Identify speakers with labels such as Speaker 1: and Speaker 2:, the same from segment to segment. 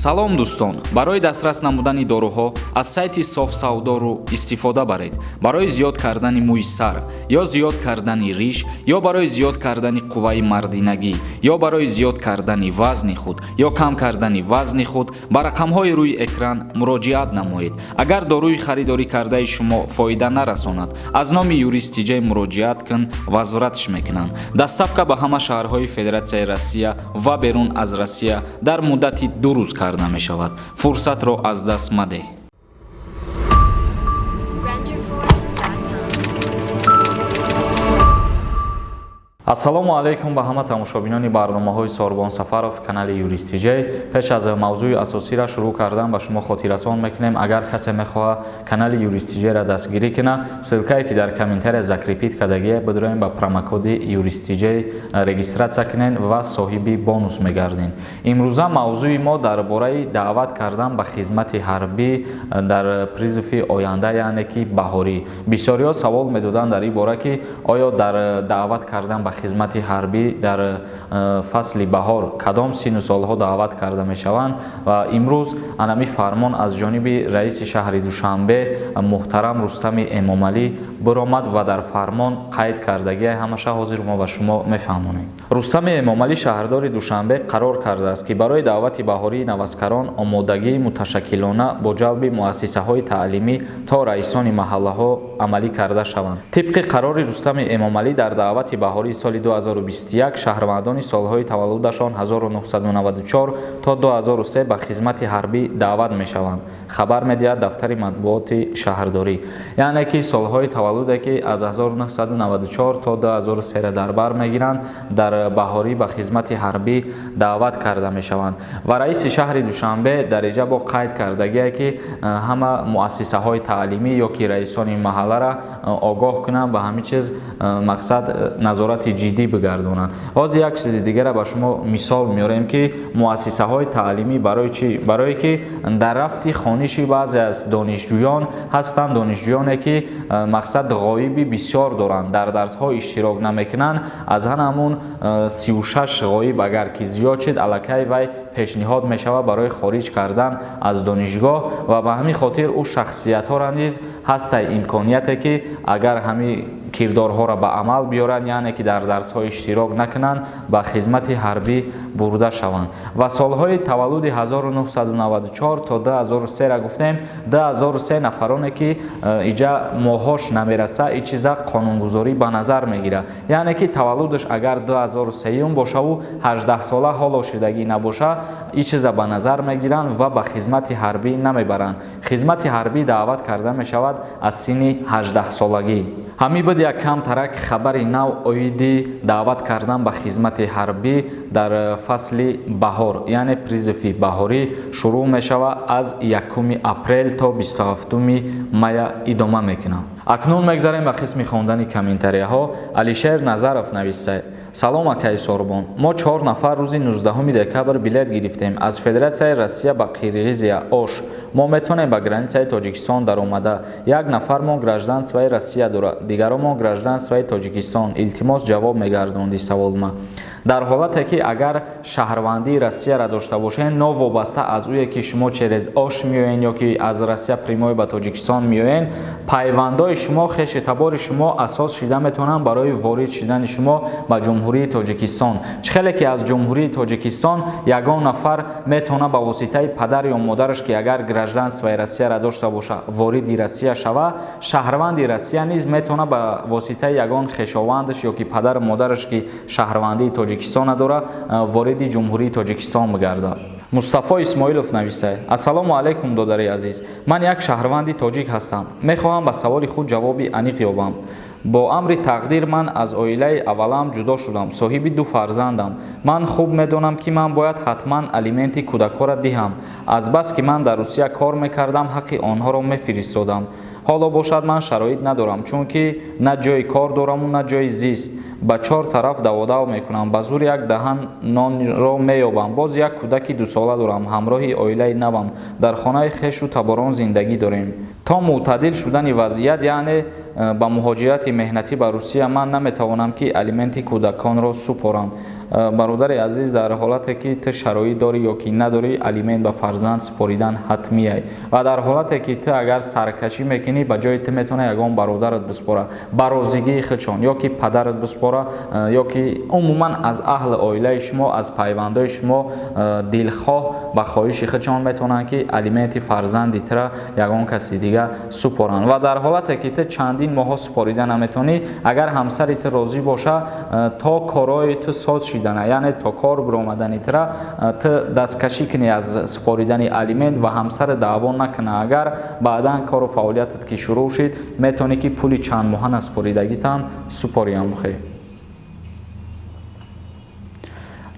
Speaker 1: салом дӯстон, барои дастрас намудани доруҳо аз сайти софсавдору истифода баред. Барои зиёд кардани мӯи сар, ё зиёд кардани риш, ё барои зиёд кардани қувваи мардинагӣ, ё барои зиёд кардани вазни худ, ё кам кардани вазни худ ба рақамҳои рӯи экран муроҷиат намоед. Агар дорӯи харидорӣ кардаи шумо фоида нарасонад, аз номи юристи ҷай муроҷиат кун, возвратш мекунанд. Доставка ба ҳама шаҳрҳои Федератсияи Россия ва берун аз Россия дар муддати 2 рӯз карда мешавад. Фурсатро аз даст маде. ассалому алайкум ба ҳама тамошобинони барномаҳои Сорбон Сафаров канали Юристи Ҷей. Пеш аз мавзӯи асосиро шурӯъ кардан ба шумо хотиррасон мекунем. Агар касе мехоҳад канали Юристи Ҷейро дастгирӣ кунад, ссилкае ки дар комментария закрепит кардагие бидурем ба промокоди Юристи Ҷей регистратсия кунен ва соҳиби бонус мегардин. Имрӯза мавзӯи мо дар бораи даъват кардан ба хизмати ҳарбӣ дар призифи оянда, яъне ки баҳорӣ. Бисёриҳо савол медоданд дар ин бора ки оё дар даъват кардан ба хизмати ҳарбӣ дар фасли баҳор кадом сину солҳо даъват карда мешаванд ва имрӯз анами фармон аз ҷониби раиси шаҳри Душанбе муҳтарам Рустами Эмомалӣ биромад ва дар фармон қайд кардагия ҳамаша ҳозир мо ба шумо мефаҳмонем. Рустами Эмомалӣ шаҳрдори Душанбе қарор кардааст ки барои даъвати баҳории навазкарон омодагии муташаккилона бо ҷалби муассисаҳои таълимӣ то раисони маҳаллаҳо амалӣ карда шаванд. Тибқи қарори Рустами Эмомалӣ дар даъвати баҳории соли 2021 шаҳрвандони солҳои таваллудашон 1994 то 2003 ба хизмати ҳарбӣ даъват мешаванд. Хабар медиҳад дафтари матбуоти шаҳрдорӣ. Яъне ки солҳои таваллуде ки аз 1994 то 2003 дар бар мегиранд, дар баҳорӣ ба хизмати ҳарбӣ даъват карда мешаванд. Ва раиси шаҳри Душанбе дар инҷа бо қайд кардагие ки ҳама муассисаҳои таълимӣ ё ки раисони маҳаллара огоҳ кунанд ба ҳамин чиз мақсад назорати ҷиддӣ бигардонанд. Ҳозир як чизи дигара ба шумо мисол меорем ки муассисаҳои таълимӣ барои чӣ? Барое ки дар рафти хониши баъзе аз донишҷӯён ҳастанд донишҷӯёне ки мақсад ғоиби бисёр доранд, дар дарсҳо иштирок намекунанд. Аз ҳамун 36 ғоиб агар ки зиёд шид, аллакай вай пешниҳод мешавад барои хориҷ кардан аз донишгоҳ ва ба ҳамин хотир ӯ шахсиятҳоро низ ҳастай имконияте ки агар ҳамин кирдорҳоро ба амал биёранд, яъне ки дар дарсҳо иштирок накунанд, ба хизмати ҳарбӣ бурда шаванд. Ва солҳои таваллуди 1994 то 2003 ра гуфтем, 2003 нафароне ки иҷа моҳош намераса, ин чиза қонунгузорӣ ба назар мегирад. Яъне ки таваллудаш агар 2003 бошаву 18 сола ҳоло шидагӣ набоша, ин чиза ба назар мегиранд ва ба хизмати ҳарбӣ намебаранд. Хизмати ҳарбӣ даъват карда мешавад аз синни 18 солагӣ. Ҳамин буд як камтарак хабари нав оиди даъват кардан ба хизмати ҳарбӣ дар фасли баҳор, яъне призифи баҳорӣ шурӯъ мешавад аз 1 апрел то 27 мая идома мекунад. Акнун мегзарем ба қисми хондани комментарияҳо. Алишер Назаров нависта: салом акаи Сорбон, мо 4 нафар рӯзи 19 декабр билет гирифтем аз Федератсияи Россия ба Қирғизия Ош. Мо метавонем ба границаи Тоҷикистон даромада. Як нафармон гражданствои Россия дорад, дигаромон гражданствои Тоҷикистон. Илтимос ҷавоб мегардонди саволма. Дар ҳолате ки агар шаҳрвандии Россияро дошта бошед, новобаста аз ӯе ки шумо через Ош меоед ё ки аз Россия прямой ба Тоҷикистон меоед, пайвандои шумо, хешитабори шумо асос шида метавонанд барои ворид шидани шумо ба ҷумҳурии Тоҷикистон. Чихеле ки аз ҷумҳурии Тоҷикистон ягон нафар метавонад ба воситаи падар ё модараш ки агар гражданствои Россияро дошта боша вориди Россия шава, шаҳрванди Россия низ метавонад ба воситаи ягон хешовандаш ё ки падар модараш ки шаҳрвандии Тоҷикистон дора вориди ҷумҳурии Тоҷикистон бигардад. Мустафо Исмоилов нависта: ассалому алайкум додари азиз, ман як шаҳрванди тоҷик ҳастам. Мехоҳам ба саволи худ ҷавоби аниқ ёбам. Бо амри тақдир ман аз оилаи аввалам ҷудо шудам, соҳиби 2 фарзандам. Ман хуб медонам ки ман бояд ҳатман алименти кӯдакҳоро диҳам. Азбас ки ман дар Русия кор мекардам, ҳаққи онҳоро мефиристодам. ҳоло бошад ман шароит надорам, чунки на ҷои кор дораму на ҷои зист. Ба 4 тараф даводав мекунам, ба зур як даҳан нонро меёбам. Боз як кӯдаки 2 сола дорам, ҳамроҳи оилаи навам. Дар хонаи хешу таборон зиндагӣ дорем. То мӯътадил шудани вазъият, яъне ба муҳоҷирати меҳнатӣ ба Русия, ман наметавонам ки алименти кӯдаконро супорам. бародари азиз, дар ҳолате ки ту шароит дорӣ ё ки надорӣ, алимент ба фарзанд споридан ҳатмие ва дар ҳолате ки ту агар саркашӣ мекунӣ, ба ҷои ту метавонӣ ягон бародарат биспора, ба розигии худшон ё ки падарат биспора ё ки умуман аз аҳли оилаи шумо, аз пайвандои шумо дилхоҳ ба хоҳиши худшон метавонанд ки алименти фарзанди тура ягон каси дига супоранд. Ва дар ҳолате ки ту чандин моҳо супорида наметавонӣ, агар ҳамсари ту розӣ боша, то корои ту соз шидана, яъне то кор биромадани тура ту дасткашӣ кунӣ аз супоридани алимент ва ҳамсарат даъво накуна. Агар баъдан кору фаъолиятат ки шурӯъ шид, метавонӣ ки пули чандмоҳа наспоридагитам супориам бихоҳӣ.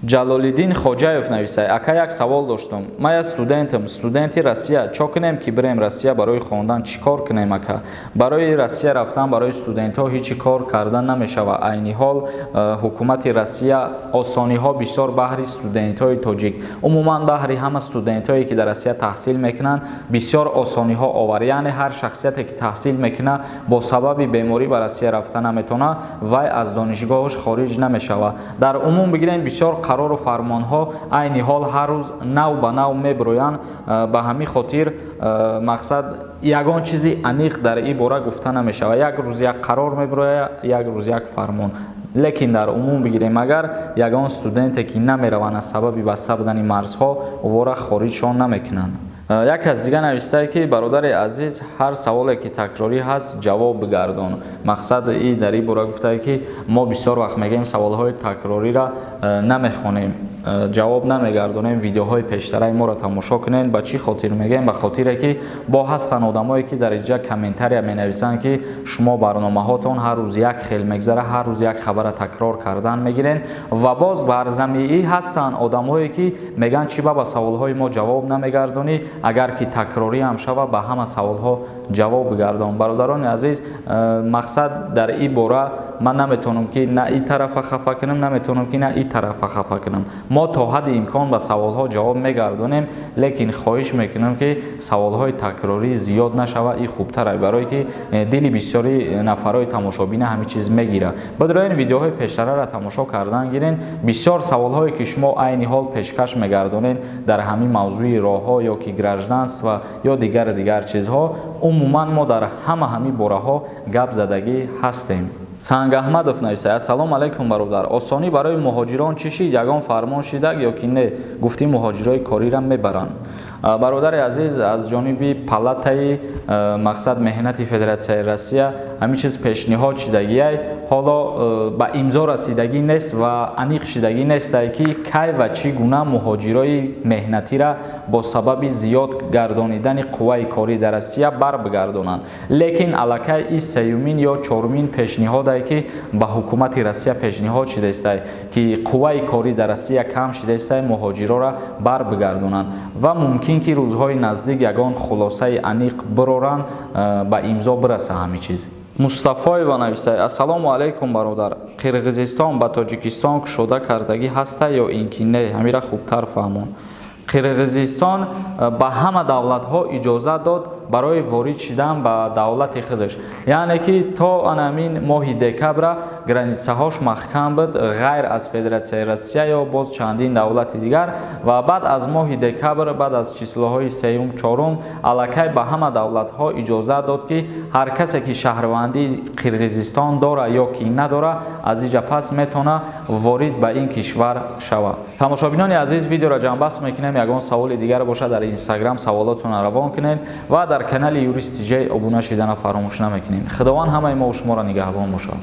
Speaker 1: Ҷалолиддин Хоҷаев нависад: ака, як савол доштам. Ман як студентам, студенти Россия. Чо кунем ки бирем Россия барои хондан чӣ кор кунем ака? Барои Россия рафтан барои студентҳо ҳеҷ кор кардан намешавад. Айни ҳол ҳукумати Россия осониҳо бисёр баҳри студентҳои тоҷик, умуман баҳри ҳама студентҳое ки дар Россия таҳсил мекунанд, бисёр осониҳо овард. Яъне ҳар шахсияте ки таҳсил мекунад бо сабаби беморӣ ба Россия рафтан наметавонад, вай аз донишгоҳаш хориҷ намешавад. Дар умум бигирем бисёр қарору фармонҳо айни ҳол ҳар рӯз нав ба нав мебироянд. Ба ҳамин хотир мақсад ягон чизи аниқ дар ин бора гуфта намешавад. Як рӯз як қарор мебирояд, як рӯз як фармон. лекин дар умум бигирем, агар ягон студенте ки намераванд аз сабаби баста будани марзҳо, овора хориҷшон намекунанд. Як кас дига навистае ки бародари азиз, ҳар саволе ки такрорӣ ҳаст, ҷавоб бигардон. Мақсад и дар ин бора гуфтае ки мо бисёр вақт мегӯем саволҳои такрориро намехонем, ҷавоб намегардонем, видеоҳои пештараи моро тамошо кунед. Ба чӣ хотир мегӯем? Ба хотире ки бо ҳастанд одамое ки дар инҷа комментария менависанд ки шумо барномаҳотон ҳар рӯз як хел мегзара, ҳар рӯз як хабара такрор кардан мегирен. Ва боз бар замиӣ ҳастанд одамое ки мегӯянд чӣ ба саволҳои мо ҷавоб намегардонӣ, агар ки такрорӣ ҳам шава, ба ҳама саволҳо ҷавоб бигардон. Бародарони азиз, мақсад дар ин бора ман наметавонам ки на ин тарафа хафа кунам, наметавонам ки на ин тарафа хафа кунам. мо то ҳадди имкон ба саволҳо ҷавоб мегардонем, лекин хоҳиш мекунам ки саволҳои такрорӣ зиёд нашавад. ин хубтар, барое ки дили бисёри нафарои тамошобина ҳамин чиз мегира. Бадроен видеоҳои пештараро тамошо кардан гирен. Бисёр саволҳое ки шумо айни ҳол пешкаш мегардонед дар ҳамин мавзӯи роҳҳо ё ки гражданства ё дигар чизҳо, умуман мо дар ҳамин бораҳо гап задагӣ ҳастем. Санг Аҳмадов нависад: ассалому алайкум бародар, осонӣ барои муҳоҷирон чӣ шид? Ягон фармон шидак ё ки не? Гуфтӣ муҳоҷирои кориро мебаранд. Бародари азиз, аз ҷониби палатаи мақсад меҳнати Федератсияи Россия ҳамин чиз пешниҳод шидагиай, ҳоло ба имзо расидагӣ нест ва аниқ шидагӣ нестае ки кай ва чӣ гуна муҳоҷирои меҳнатиро бо сабаби зиёд гардонидани қувваи корӣ дар Россия барбигардонанд. Лекин аллакай ин сеюмин ё чорумин пешниҳодае ки ба ҳукумати Россия пешниҳод шидаистае ки қувваи корӣ дар Россия кам шидаистае, муҳоҷироро барбигардонанд ва мумкин ки рӯзҳои наздик ягон хулосаи аниқ бироранд, ба имзо бираса ҳамин чиз. Мустафоева нависад: ассалому алайкум бародар, Қирғизистон ба Тоҷикистон кушода кардагӣ ҳаста ё ин ки не? Ҳамира хубтар фаҳмон. Қирғизистон ба ҳама давлатҳо иҷозат дод барои ворид шидан ба давлати худаш. Яъне ки то анамин моҳи декабра границаҳош маҳкам буд, ғайр аз Федератсияи Россия ё боз чандин давлати дигар, ва баъд аз моҳи декабр, баъд аз числоҳои 3-4 аллакай ба ҳама давлатҳо иҷозат дод ки ҳар касе ки шаҳрвандии Қирғизистон дора ё ки надора, аз инҷа пас метавона ворид ба ин кишвар шавад. Тамошобинони азиз, видеоро ҷамъбаст мекунем. Ягон саволи дигар бошад, дар Инстаграм саволотонро равон кунед ва дар канали Юрист Тиҷей обуна шидана фаромӯш намекунед. Худованд ҳамаи мо ва шуморо нигаҳбон бошад.